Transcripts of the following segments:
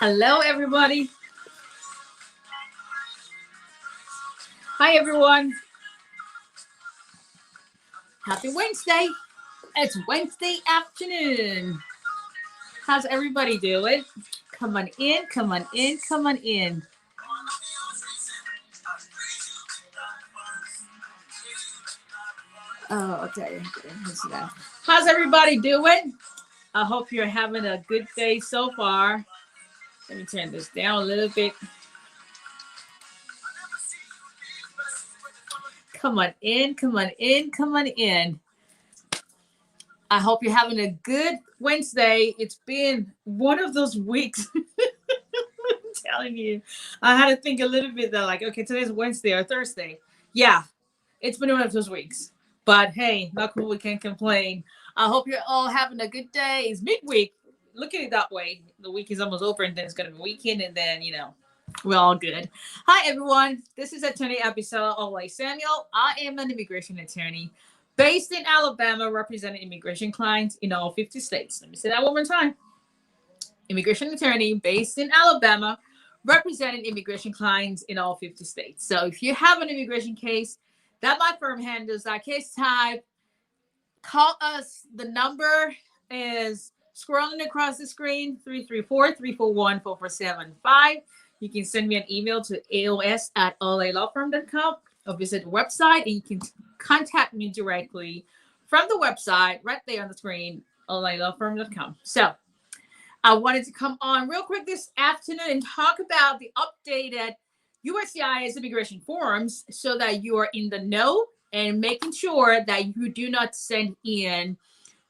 Hello, everybody. Hi, everyone. Happy Wednesday. It's Wednesday afternoon. How's everybody doing? Come on in, come on in, come on in. Oh, okay. How's everybody doing? I hope you're having a good day so far. Let me turn this down a little bit. Come on in, come on in, come on in. I hope you're having a good Wednesday. It's been one of those weeks. I'm telling you. I had to think a little bit that, like, okay, today's Wednesday or Thursday. Yeah, it's been one of those weeks. But hey, not cool. We can't complain. I hope you're all having a good day. It's midweek. Look at it that way. The week is almost over, and then it's going to be weekend, and then, we're all good. Hi, everyone. This is Attorney Abisela Olay Samuel. I am an immigration attorney based in Alabama, representing immigration clients in all 50 states. Let me say that one more time. Immigration attorney based in Alabama, representing immigration clients in all 50 states. So if you have an immigration case that my firm handles, that case type, call us. The number is scrolling across the screen, 334-341-4475. You can send me an email to aos@olalawfirm.com or visit the website, and you can contact me directly from the website right there on the screen, olalawfirm.com. So I wanted to come on real quick this afternoon and talk about the updated USCIS immigration forms so that you are in the know and making sure that you do not send in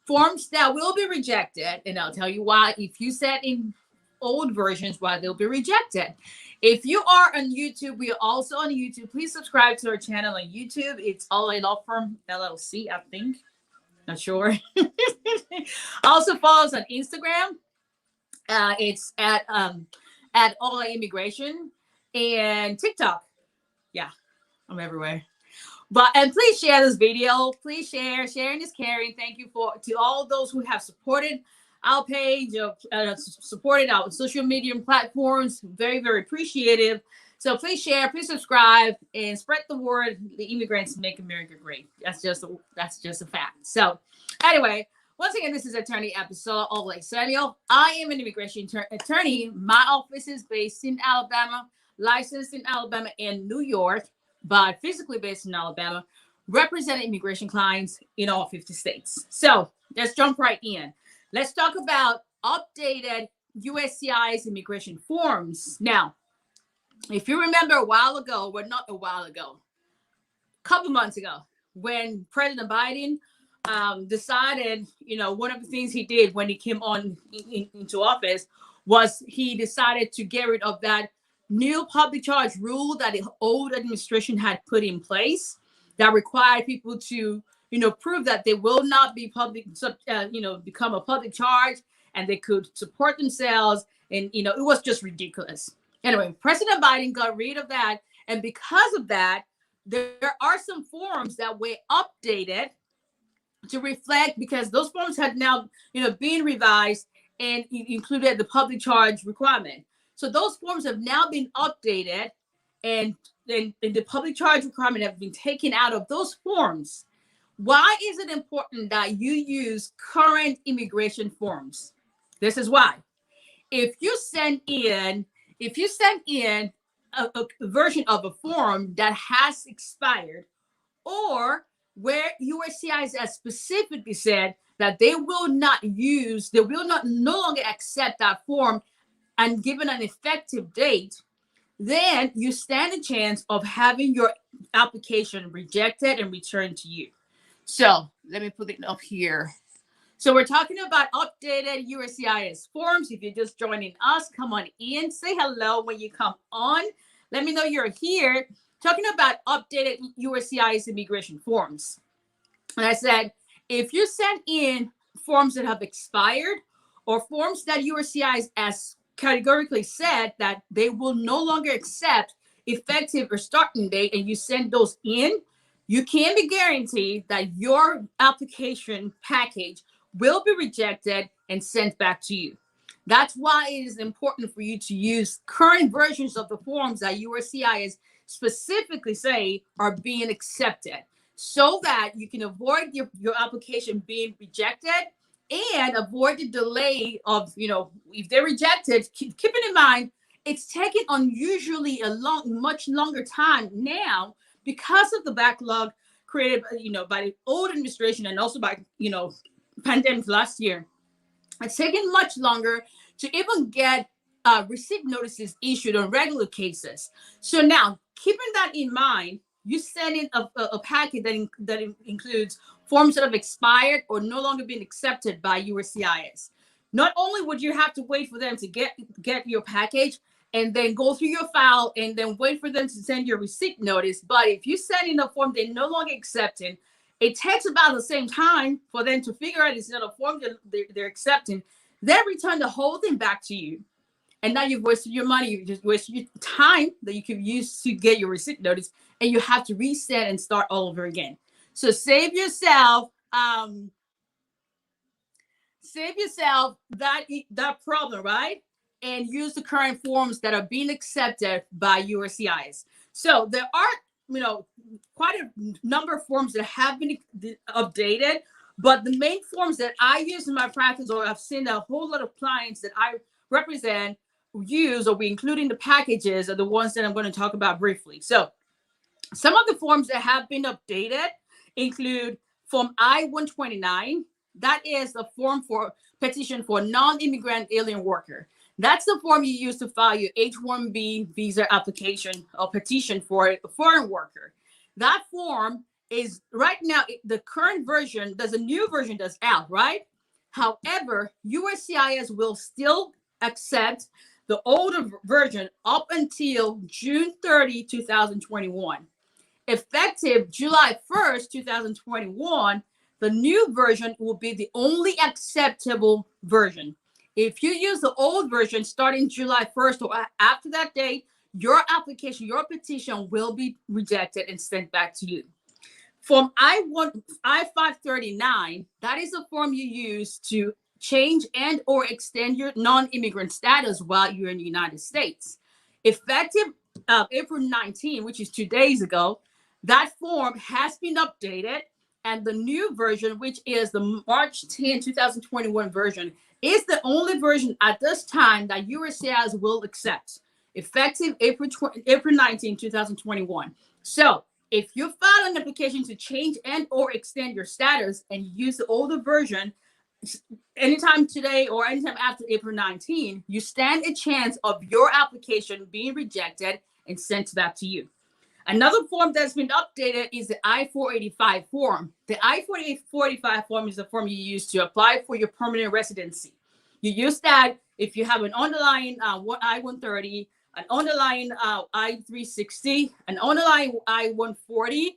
forms that will be rejected. And I'll tell you why. If you send in old versions, why they'll be rejected. If you are on YouTube, we are also on YouTube. Please subscribe to our channel on YouTube. It's OLA Law Firm LLC, I think. Not sure. Also follow us on Instagram. It's at OLA Immigration, and TikTok. Yeah, I'm everywhere. And please share this video. Please share. Sharing is caring. Thank you to all those who have supported our page, supported our social media platforms. Very, very appreciative. So please share, please subscribe, and spread the word. The immigrants make America great. That's just a fact. So anyway, once again, this is Attorney Abisela Olay Samuel. I am an immigration attorney. My office is based in Alabama, licensed in Alabama and New York, but physically based in Alabama, representing immigration clients in all 50 states. So let's jump right in. Let's talk about updated USCIS immigration forms. Now, if you remember a while ago, a couple months ago, when President Biden decided, one of the things he did when he came on into office was he decided to get rid of that new public charge rule that the old administration had put in place that required people to, prove that they will not be become a public charge and they could support themselves. And, it was just ridiculous. Anyway, President Biden got rid of that. And because of that, there are some forms that were updated to reflect, because those forms had now, been revised and included the public charge requirement. So those forms have now been updated, and the public charge requirement have been taken out of those forms. Why is it important that you use current immigration forms? This is why. If you send in a version of a form that has expired, or where USCIS has specifically said that they will no longer accept that form and given an effective date, then you stand a chance of having your application rejected and returned to you. So let me put it up here. So we're talking about updated USCIS forms. If you're just joining us, come on in, say hello when you come on. Let me know you're here. Talking about updated USCIS immigration forms. And I said, if you send in forms that have expired or forms that USCIS has categorically said that they will no longer accept effective or starting date, and you send those in, you can be guaranteed that your application package will be rejected and sent back to you. That's why it is important for you to use current versions of the forms that USCIS specifically say are being accepted, so that you can avoid your application being rejected and avoid the delay of, if they're rejected, keeping in mind it's taking unusually much longer time now because of the backlog created, by the old administration and also by, pandemic last year. It's taken much longer to even get receipt notices issued on regular cases. So now, keeping that in mind, you send in a packet that includes forms that have expired or no longer been accepted by USCIS. Not only would you have to wait for them to get your package and then go through your file and then wait for them to send your receipt notice, but if you send in a form they're no longer accepting, it takes about the same time for them to figure out it's not a form they're accepting. They return the whole thing back to you. And now you've wasted your money. You just wasted your time that you could use to get your receipt notice, and you have to reset and start all over again. So save yourself that problem, right? And use the current forms that are being accepted by USCIS. So there are, quite a number of forms that have been updated, but the main forms that I use in my practice, or I've seen a whole lot of clients that I represent use or we include in the packages, are the ones that I'm going to talk about briefly. So some of the forms that have been updated include Form I-129. That is the form for petition for non-immigrant alien worker. That's the form you use to file your H-1B visa application or petition for a foreign worker. That form is right now, the current version, there's a new version that's out, right? However, USCIS will still accept the older version up until June 30, 2021. Effective July 1st, 2021, the new version will be the only acceptable version. If you use the old version starting July 1st or after that date, your application, your petition will be rejected and sent back to you. Form I-539, that is the form you use to change and or extend your non-immigrant status while you're in the United States. Effective April 19, which is 2 days ago, that form has been updated, and the new version, which is the March 10, 2021 version, is the only version at this time that USCIS will accept, effective April 19, 2021. So if you file an application to change and or extend your status and use the older version, anytime today or anytime after April 19, you stand a chance of your application being rejected and sent back to you. Another form that's been updated is the I-485 form. The I-485 form is the form you use to apply for your permanent residency. You use that if you have an underlying I-130, an underlying I-360, an underlying I-140,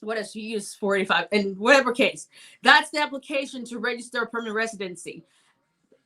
what else you use 485, in whatever case. That's the application to register permanent residency.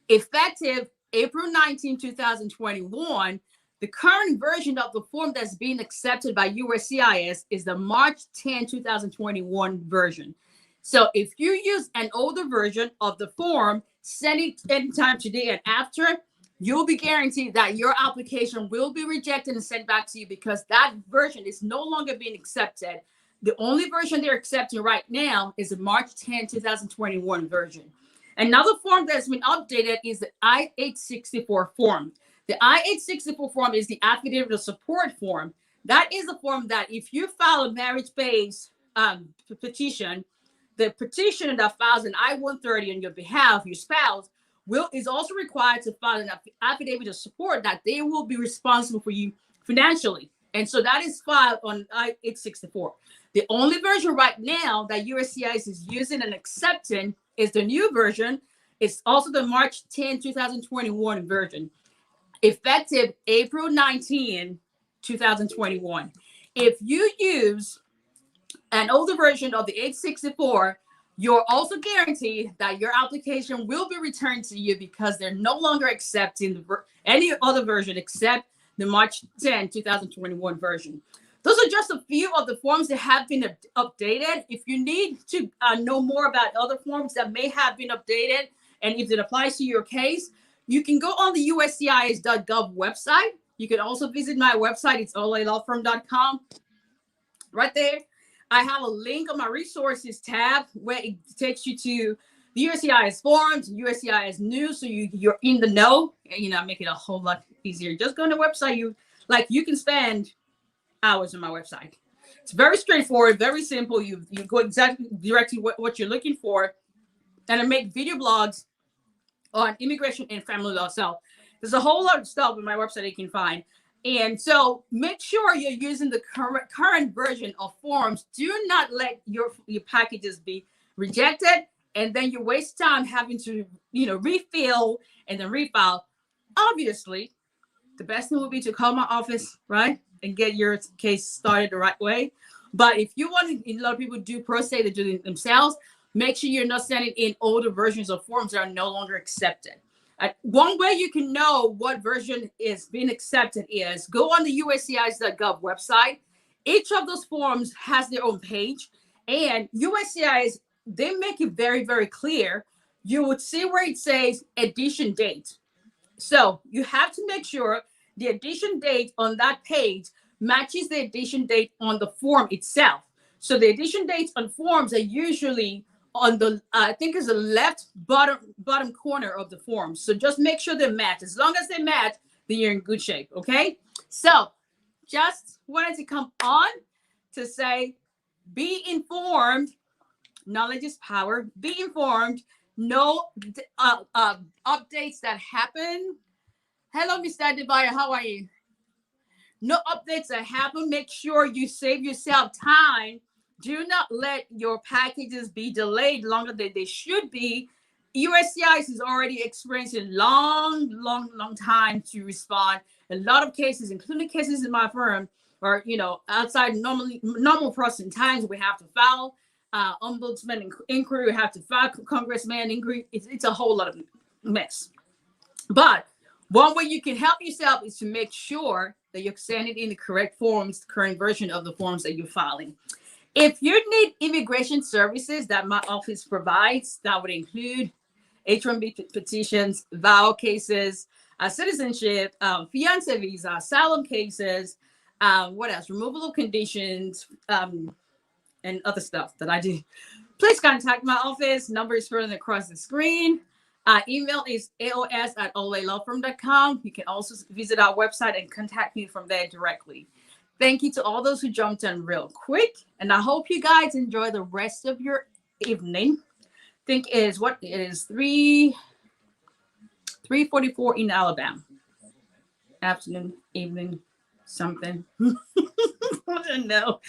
Effective April 19, 2021, the current version of the form that's being accepted by USCIS is the March 10, 2021 version. So if you use an older version of the form, send it anytime today and after, you'll be guaranteed that your application will be rejected and sent back to you because that version is no longer being accepted. The only version they're accepting right now is the March 10, 2021 version. Another form that's been updated is the I-864 form. The I-864 form is the affidavit of support form. That is a form that if you file a marriage-based petition, the petitioner that files an I-130 on your behalf, your spouse, is also required to file an affidavit of support that they will be responsible for you financially. And so that is filed on I-864. The only version right now that USCIS is using and accepting is the new version. It's also the March 10, 2021 version. Effective April 19, 2021. If you use an older version of the 864, you're also guaranteed that your application will be returned to you because they're no longer accepting any other version except the March 10, 2021 version. Those are just a few of the forms that have been updated. If you need to know more about other forms that may have been updated And if it applies to your case, you can go on the USCIS.gov website. You can also visit my website. It's olalawfirm.com. Right there, I have a link on my resources tab where it takes you to the USCIS forums, USCIS news, so you're in the know, and make it a whole lot easier. Just go on the website. You can spend hours on my website. It's very straightforward, very simple. You go exactly directly what you're looking for, and I make video blogs on immigration and family law. So there's a whole lot of stuff on my website you can find. And so make sure you're using the current version of forms. Do not let your packages be rejected, and then you waste time having to refill and then refile. Obviously, the best thing would be to call my office, right, and get your case started the right way. But if you want to, a lot of people do pro se, they do it themselves. Make sure you're not sending in older versions of forms that are no longer accepted. One way you can know what version is being accepted is go on the USCIS.gov website. Each of those forms has their own page, and USCIS, they make it very, very clear. You would see where it says edition date. So you have to make sure the edition date on that page matches the edition date on the form itself. So the edition dates on forms are usually on the, I think it's the left bottom corner of the form. So just make sure they match. As long as they match, then you're in good shape, okay? So just wanted to come on to say, be informed. Knowledge is power. Be informed. No updates that happen. Hello, Mr. Devaya, how are you? No updates that happen. Make sure you save yourself time. Do not let your packages be delayed longer than they should be. USCIS is already experiencing long time to respond. A lot of cases, including cases in my firm, are outside normal processing times. We have to file ombudsman inquiry. We have to file congressman inquiry. It's a whole lot of mess. But one way you can help yourself is to make sure that you're sending in the correct forms, the current version of the forms that you're filing. If you need immigration services that my office provides, that would include H-1B petitions, VAWA cases, citizenship, fiancé visa, asylum cases, what else? Removal of conditions, and other stuff that I do. Please contact my office. Number is further across the screen. Email is aos@olalawfirm.com. You can also visit our website and contact me from there directly. Thank you to all those who jumped in real quick. And I hope you guys enjoy the rest of your evening. I think it is 3:44 in Alabama. Afternoon, evening, something. I don't know.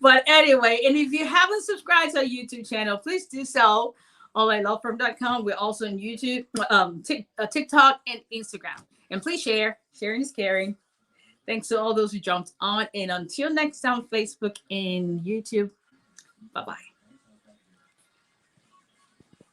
But anyway, and if you haven't subscribed to our YouTube channel, please do so. olalawfirm.com. We're also on YouTube, TikTok, and Instagram. And please share. Sharing is caring. Thanks to all those who jumped on. And until next time, Facebook and YouTube. Bye-bye.